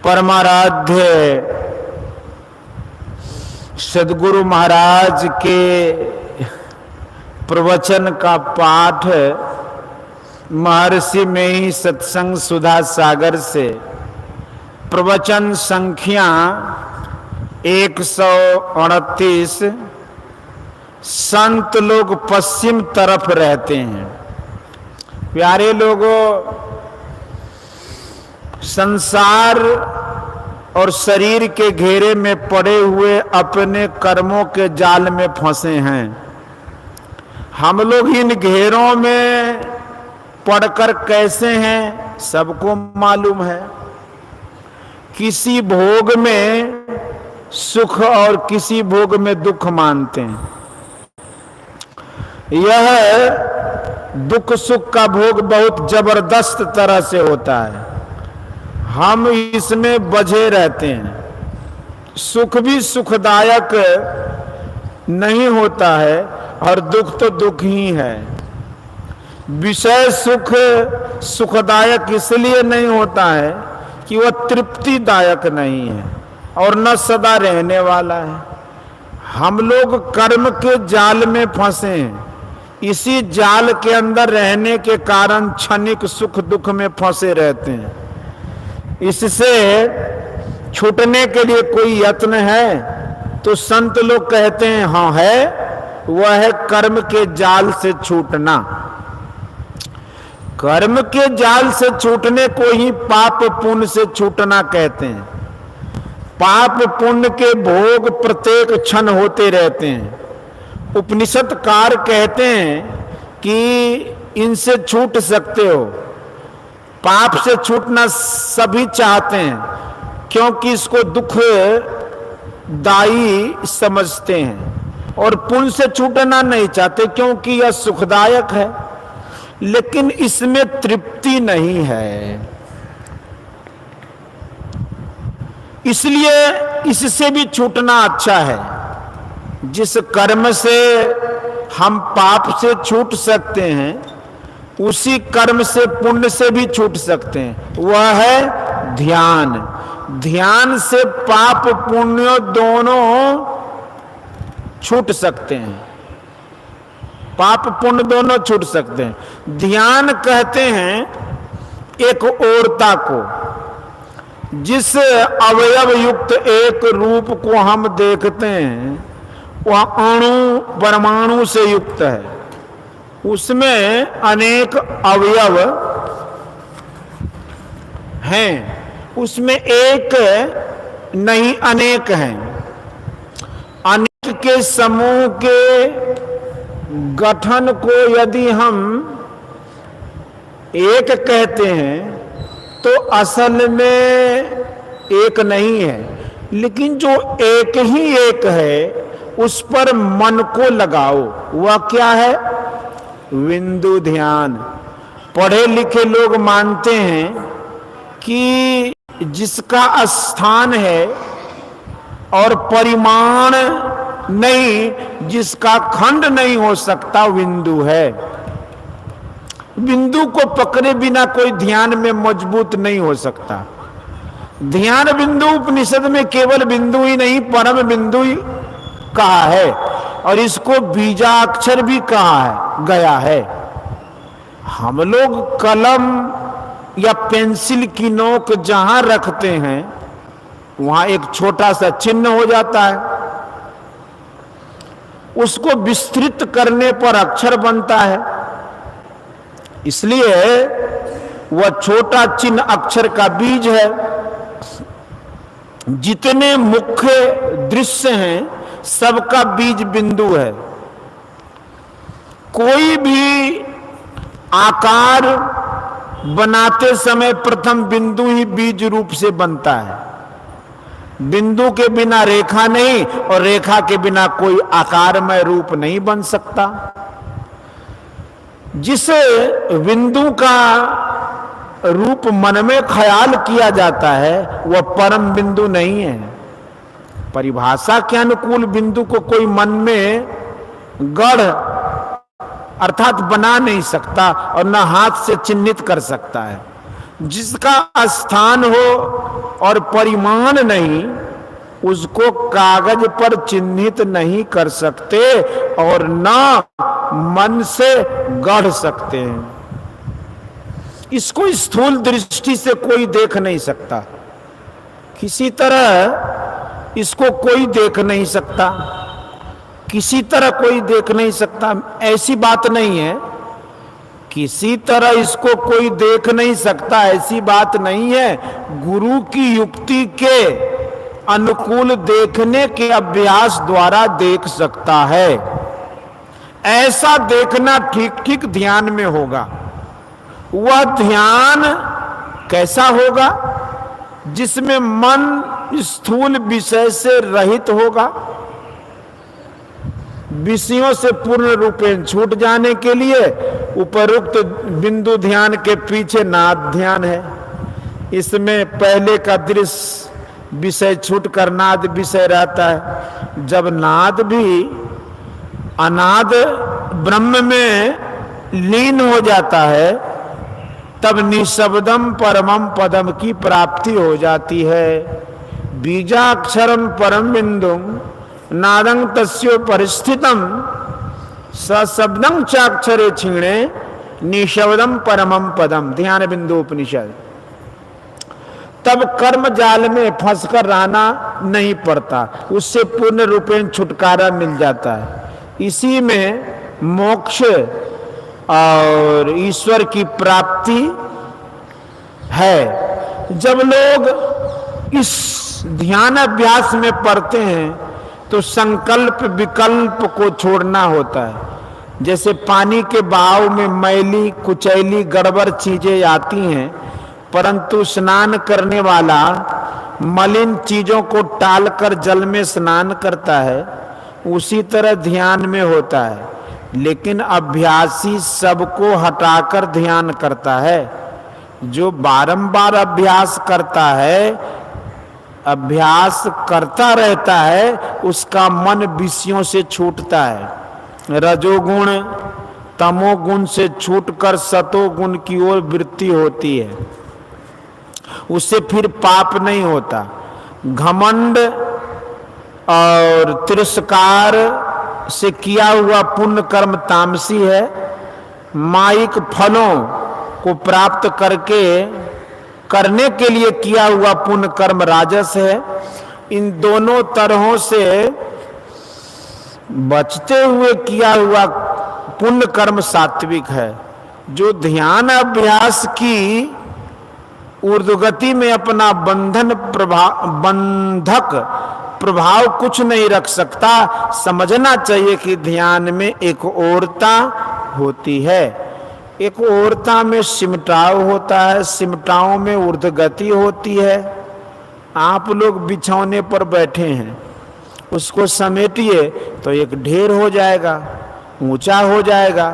परमाराध्य सद्गुरु महाराज के प्रवचन का पाठ महर्षि में ही सत्संग सुधा सागर से प्रवचन संख्या 129। संत लोग पश्चिम तरफ रहते हैं। प्यारे लोगों, संसार और शरीर के घेरे में पड़े हुए अपने कर्मों के जाल में फंसे हैं। हम लोग इन घेरों में पड़कर कैसे हैं सबको मालूम है। किसी भोग में सुख और किसी भोग में दुख मानते हैं। यह दुख सुख का भोग बहुत जबरदस्त तरह से होता है। हम इसमें बझे रहते हैं। सुख भी सुखदायक नहीं होता है और दुख तो दुख ही है। विषय सुख सुखदायक इसलिए नहीं होता है कि वह तृप्तिदायक नहीं है और न सदा रहने वाला है। हम लोग कर्म के जाल में फंसे हैं। इसी जाल के अंदर रहने के कारण क्षणिक सुख दुख में फंसे रहते हैं। इससे छूटने के लिए कोई यत्न है तो संत लोग कहते हैं हाँ है। वह है कर्म के जाल से छूटना। कर्म के जाल से छूटने को ही पाप पुण्य से छूटना कहते हैं। पाप पुण्य के भोग प्रत्येक क्षण होते रहते हैं। उपनिषदकार कहते हैं कि इनसे छूट सकते हो। पाप से छूटना सभी चाहते हैं क्योंकि इसको दुखदायी समझते हैं, और पुण्य से छूटना नहीं चाहते क्योंकि यह सुखदायक है, लेकिन इसमें तृप्ति नहीं है। इसलिए इससे भी छूटना अच्छा है। जिस कर्म से हम पाप से छूट सकते हैं उसी कर्म से पुण्य से भी छूट सकते हैं। वह है ध्यान। ध्यान से पाप पुण्य दोनों छूट सकते हैं। पाप पुण्य दोनों छूट सकते हैं। ध्यान कहते हैं एक ओरता को, जिस अवयव युक्त एक रूप को हम देखते हैं वह अणु परमाणु से युक्त है। उसमें अनेक अवयव हैं, उसमें एक नहीं अनेक हैं। अनेक के समूह के गठन को यदि हम एक कहते हैं तो असल में एक नहीं है, लेकिन जो एक ही एक है उस पर मन को लगाओ। वह क्या है? बिंदु ध्यान। पढ़े लिखे लोग मानते हैं कि जिसका स्थान है और परिमाण नहीं, जिसका खंड नहीं हो सकता, बिंदु है। बिंदु को पकड़े बिना कोई ध्यान में मजबूत नहीं हो सकता। ध्यान बिंदु उपनिषद में केवल बिंदु ही नहीं परम बिंदु ही कहा है, और इसको बीजाक्षर भी कहा है गया है। हम लोग कलम या पेंसिल की नोक जहां रखते हैं वहां एक छोटा सा चिन्ह हो जाता है। उसको विस्तृत करने पर अक्षर बनता है। इसलिए वह छोटा चिन्ह अक्षर का बीज है। जितने मुख्य दृश्य हैं सबका बीज बिंदु है। कोई भी आकार बनाते समय प्रथम बिंदु ही बीज रूप से बनता है। बिंदु के बिना रेखा नहीं, और रेखा के बिना कोई आकारमय रूप नहीं बन सकता। जिस बिंदु का रूप मन में ख्याल किया जाता है वह परम बिंदु नहीं है। परिभाषा के अनुकूल बिंदु को कोई मन में गढ़ अर्थात बना नहीं सकता और न हाथ से चिन्हित कर सकता है। जिसका स्थान हो और परिमाण नहीं, उसको कागज पर चिन्हित नहीं कर सकते और ना मन से गढ़ सकते हैं। इसको स्थूल दृष्टि से कोई देख नहीं सकता, किसी तरह इसको कोई देख नहीं सकता, किसी तरह कोई देख नहीं सकता। ऐसी बात नहीं है, किसी तरह इसको कोई देख नहीं सकता, ऐसी बात नहीं है। गुरु की युक्ति के अनुकूल देखने के अभ्यास द्वारा देख सकता है। ऐसा देखना ठीक ठीक ध्यान में होगा। वह ध्यान कैसा होगा? जिसमें मन स्थूल विषय से रहित होगा। विषयों से पूर्ण रूपेण छूट जाने के लिए उपरोक्त बिंदु ध्यान के पीछे नाद ध्यान है। इसमें पहले का दृश्य विषय छूटकर नाद विषय रहता है। जब नाद भी अनाद ब्रह्म में लीन हो जाता है, तब निशब्दम परमम पदम की प्राप्ति हो जाती है। बीजाक्षरम परम बिंदुम नादं तस्यो परिस्थितम सशब्दं चाक्षरे क्षीणे निशब्दम परमम पदम। ध्यान बिंदु उपनिषद। तब कर्म जाल में फंसकर रहना नहीं पड़ता, उससे पूर्ण रूपेण छुटकारा मिल जाता है। इसी में मोक्ष और ईश्वर की प्राप्ति है। जब लोग इस ध्यान अभ्यास में पढ़ते हैं तो संकल्प विकल्प को छोड़ना होता है। जैसे पानी के बहाव में मैली कुचैली गड़बड़ चीजें आती हैं, परंतु स्नान करने वाला मलिन चीजों को टालकर जल में स्नान करता है, उसी तरह ध्यान में होता है। लेकिन अभ्यासी सबको हटाकर ध्यान करता है। जो बारंबार अभ्यास करता है, अभ्यास करता रहता है, उसका मन विषयों से छूटता है। रजोगुण तमोगुण से छूटकर सतोगुण की ओर वृत्ति होती है। उससे फिर पाप नहीं होता। घमंड और तिरस्कार से किया हुआ पुण्य कर्म तामसी है। माइक फलों को प्राप्त करने के लिए किया हुआ पुण्य कर्म राजस है। इन दोनों तरहों से बचते हुए किया हुआ पुण्य कर्म सात्विक है। जो ध्यान अभ्यास की ऊर्ध्वगति में अपना बंधक प्रभाव कुछ नहीं रख सकता, समझना चाहिए कि ध्यान में एक ओरता होती है। एक ओरता में सिमटाव होता है, सिमटाव में ऊर्ध्वगति होती है। आप लोग बिछौने पर बैठे हैं, उसको समेटिए तो एक ढेर हो जाएगा, ऊंचा हो जाएगा।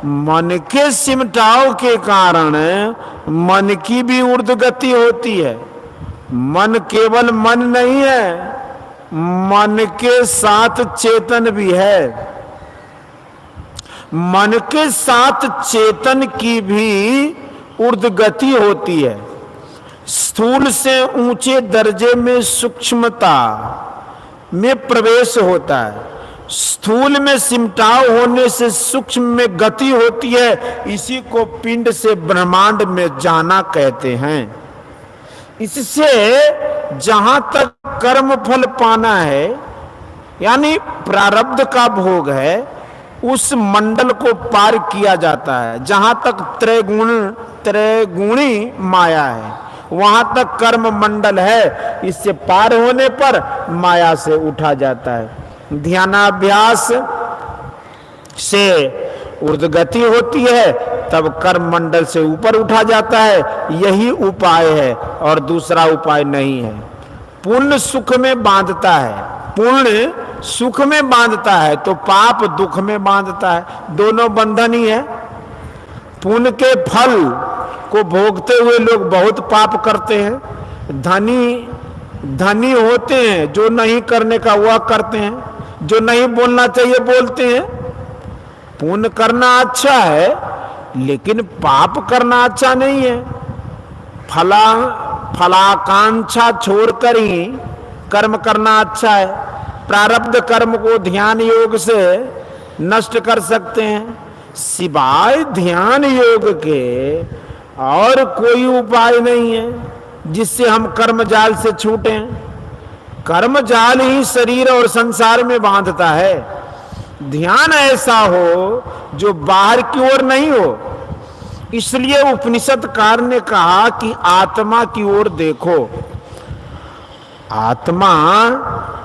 मन के सिमटाव के कारण मन की भी ऊर्ध्वगति होती है। मन केवल मन नहीं है, मन के साथ चेतन भी है। मन के साथ चेतन की भी ऊर्ध्वगति होती है। स्थूल से ऊंचे दर्जे में सूक्ष्मता में प्रवेश होता है। स्थूल में सिमटाव होने से सूक्ष्म में गति होती है। इसी को पिंड से ब्रह्मांड में जाना कहते हैं। इससे जहां तक कर्म फल पाना है, यानी प्रारब्ध का भोग है, उस मंडल को पार किया जाता है। जहां तक त्रैगुणी माया है, वहां तक कर्म मंडल है। इससे पार होने पर माया से उठा जाता है। ध्यानाभ्यास से ऊर्ध्वगति होती है, तब कर्म मंडल से ऊपर उठा जाता है। यही उपाय है और दूसरा उपाय नहीं है। पुण्य सुख में बांधता है, पुण्य सुख में बांधता है तो पाप दुख में बांधता है। दोनों बंधन ही है। पुण्य के फल को भोगते हुए लोग बहुत पाप करते हैं। धनी होते हैं, जो नहीं करने का वह करते हैं, जो नहीं बोलना चाहिए बोलते हैं। पुण्य करना अच्छा है, लेकिन पाप करना अच्छा नहीं है। फलाकांक्षा छोड़कर ही कर्म करना अच्छा है। प्रारब्ध कर्म को ध्यान योग से नष्ट कर सकते हैं। सिवाय ध्यान योग के और कोई उपाय नहीं है जिससे हम कर्म जाल से छूटें। कर्म जाल ही शरीर और संसार में बांधता है। ध्यान ऐसा हो जो बाहर की ओर नहीं हो। इसलिए उपनिषदकार ने कहा कि आत्मा की ओर देखो। आत्मा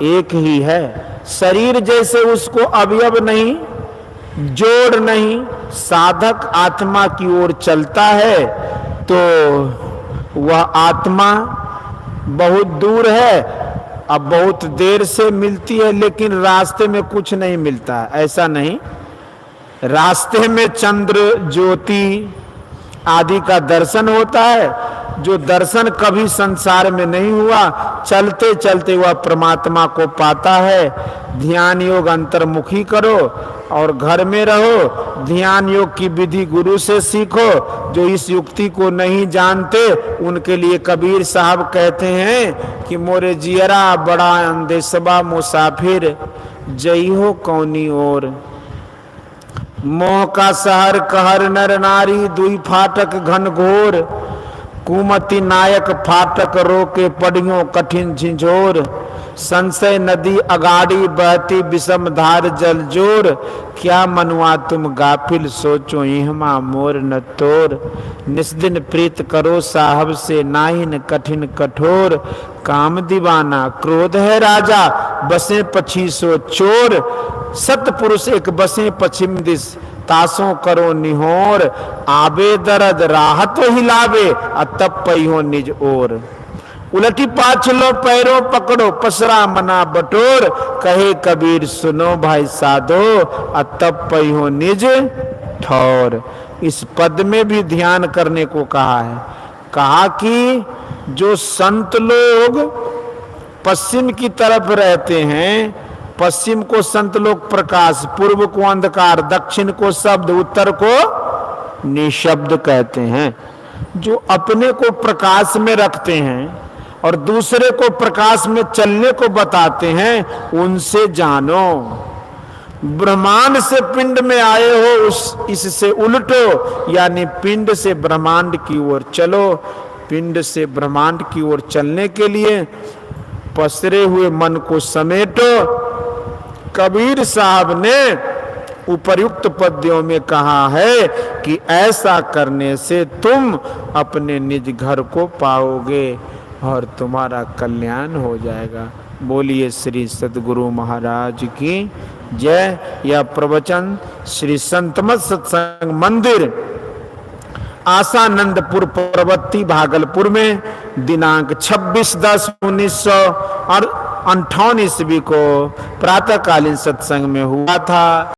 एक ही है। शरीर जैसे उसको अवयव नहीं, जोड़ नहीं, साधक आत्मा की ओर चलता है तो वह आत्मा बहुत दूर है, अब बहुत देर से मिलती है, लेकिन रास्ते में कुछ नहीं मिलता। ऐसा नहीं, रास्ते में चंद्र ज्योति आदि का दर्शन होता है, जो दर्शन कभी संसार में नहीं हुआ, चलते चलते वह परमात्मा को पाता है। ध्यान योग अंतर्मुखी करो और घर में रहो। ध्यान योग की विधि गुरु से सीखो। जो इस युक्ति को नहीं जानते उनके लिए कबीर साहब कहते हैं कि मोरे जियरा बड़ा अंदेशबा मुसाफिर, जई हो कौनी ओर। मोह का शहर कहर नर नारी, दुई फाटक घन घोर। कुमति नायक फाटक रोके पड़ियों कठिन झिझोर। संशय नदी अगाड़ी बहती विषम धार जल जोर। क्या मनुआ तुम गाफिल सोचो इहमा मोर न तोर। निस्दिन प्रीत करो साहब से नाहिन कठिन कठोर। काम दीवाना क्रोध है राजा, बसे पछी सो चोर। सतपुरुष एक बसे पश्चिम दिस, तासों करो निहोर। आबे दर्द राहत हिलावे, तब पइहो निज ओर। उलटी पाछलो पैरों पकड़ो, पसरा मना बटोर। कहे कबीर सुनो भाई साधो, तब पइहो निज ठौर। इस पद में भी ध्यान करने को कहा है। कहा कि जो संत लोग पश्चिम की तरफ रहते हैं, पश्चिम को संत लोग प्रकाश, पूर्व को अंधकार, दक्षिण को शब्द, उत्तर को निशब्द कहते हैं। जो अपने को प्रकाश में रखते हैं और दूसरे को प्रकाश में चलने को बताते हैं, उनसे जानो। ब्रह्मांड से पिंड में आए हो, इससे उल्टो, यानी पिंड से ब्रह्मांड की ओर चलो। पिंड से ब्रह्मांड की ओर चलने के लिए पसरे हुए मन को समेटो। कबीर साहब ने उपर्युक्त पद्यों में कहा है कि ऐसा करने से तुम अपने निज घर को पाओगे और तुम्हारा कल्याण हो जाएगा। बोलिए श्री सद्गुरु महाराज की जय। यह प्रवचन श्री संतमत सत्संग मंदिर आसानंदपुर प्रवत्ती भागलपुर में दिनांक 26/10/1958 ईस्वी को प्रातःकालीन सत्संग में हुआ था।